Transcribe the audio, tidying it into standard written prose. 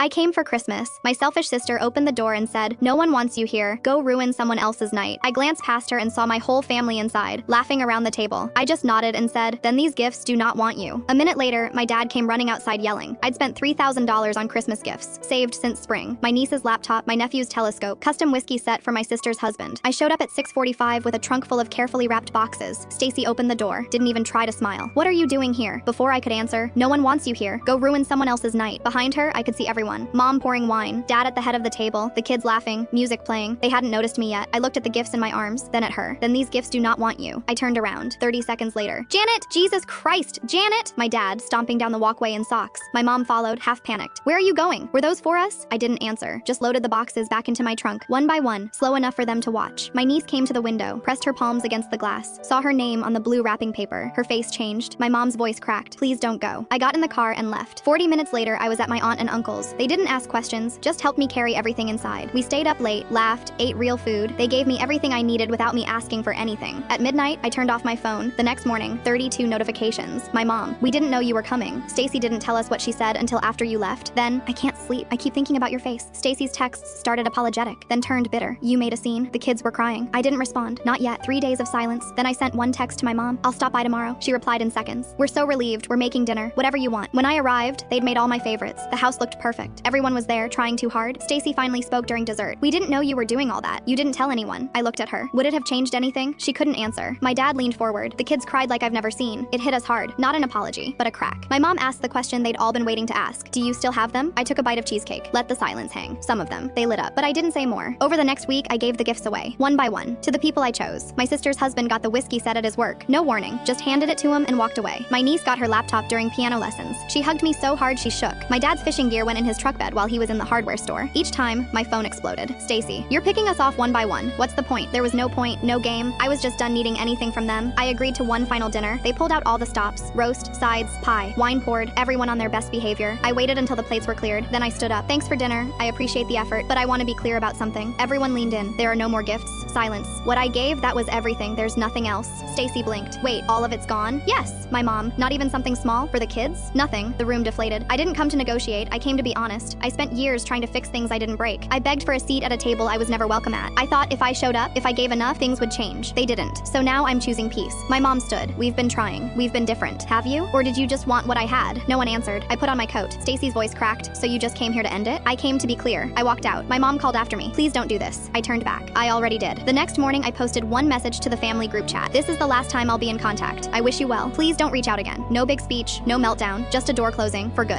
I came for Christmas. My selfish sister opened the door and said, "No one wants you here. Go ruin someone else's night." I glanced past her and saw my whole family inside, laughing around the table. I just nodded and said, "Then these gifts do not want you." A minute later, my dad came running outside yelling. I'd spent $3,000 on Christmas gifts, saved since spring. My niece's laptop, my nephew's telescope, custom whiskey set for my sister's husband. I showed up at 6:45 with a trunk full of carefully wrapped boxes. Stacy opened the door, didn't even try to smile. "What are you doing here?" Before I could answer, "No one wants you here. Go ruin someone else's night." Behind her, I could see everyone. Mom pouring wine, dad at the head of the table, the kids laughing, music playing. They hadn't noticed me yet. I looked at the gifts in my arms, then at her. "Then these gifts do not want you." I turned around. 30 seconds later. "Janet! Jesus Christ! Janet!" My dad, stomping down the walkway in socks. My mom followed, half panicked. "Where are you going? Were those for us?" I didn't answer, just loaded the boxes back into my trunk, one by one, slow enough for them to watch. My niece came to the window, pressed her palms against the glass, saw her name on the blue wrapping paper. Her face changed. My mom's voice cracked. "Please don't go." I got in the car and left. 40 minutes later, I was at my aunt and uncle's. They didn't ask questions, just helped me carry everything inside. We stayed up late, laughed, ate real food. They gave me everything I needed without me asking for anything. At midnight, I turned off my phone. The next morning, 32 notifications. My mom: "We didn't know you were coming. Stacy didn't tell us what she said until after you left." Then, "I can't sleep. I keep thinking about your face." Stacy's texts started apologetic, then turned bitter. "You made a scene." The kids were crying. I didn't respond. Not yet. 3 days of silence. Then I sent one text to my mom. "I'll stop by tomorrow." She replied in seconds. "We're so relieved. We're making dinner. Whatever you want." When I arrived, they'd made all my favorites. The house looked perfect. Everyone was there, trying too hard. Stacy finally spoke during dessert. "We didn't know you were doing all that. You didn't tell anyone." I looked at her. Would it have changed anything? She couldn't answer. My dad leaned forward. The kids cried like I've never seen. It hit us hard. Not an apology, but a crack. My mom asked the question they'd all been waiting to ask. "Do you still have them?" I took a bite of cheesecake. Let the silence hang. Some of them. They lit up. But I didn't say more. Over the next week, I gave the gifts away, one by one, to the people I chose. My sister's husband got the whiskey set at his work. No warning. Just handed it to him and walked away. My niece got her laptop during piano lessons. She hugged me so hard she shook. My dad's fishing gear went in his truck bed while he was in the hardware store. Each time, my phone exploded. "Stacy, you're picking us off one by one. What's the point?" There was no point, no game. I was just done needing anything from them. I agreed to one final dinner. They pulled out all the stops: roast, sides, pie, wine poured, everyone on their best behavior. I waited until the plates were cleared. Then I stood up. "Thanks for dinner. I appreciate the effort, but I want to be clear about something." Everyone leaned in. "There are no more gifts." Silence. "What I gave, that was everything. There's nothing else." Stacy blinked. "Wait, all of it's gone?" "Yes." My mom: "Not even something small for the kids?" "Nothing." The room deflated. I didn't come to negotiate. I came to be honest. I spent years trying to fix things I didn't break. I begged for a seat at a table I was never welcome at. I thought if I showed up, if I gave enough, things would change. They didn't. So now I'm choosing peace. My mom stood. "We've been trying. We've been different. Have you? Or did you just want what I had?" No one answered. I put on my coat. Stacy's voice cracked. "So you just came here to end it?" I came to be clear. I walked out. My mom called after me. "Please don't do this." I turned back. I already did. The next morning, I posted one message to the family group chat. "This is the last time I'll be in contact. I wish you well. Please don't reach out again." No big speech, no meltdown, just a door closing for good.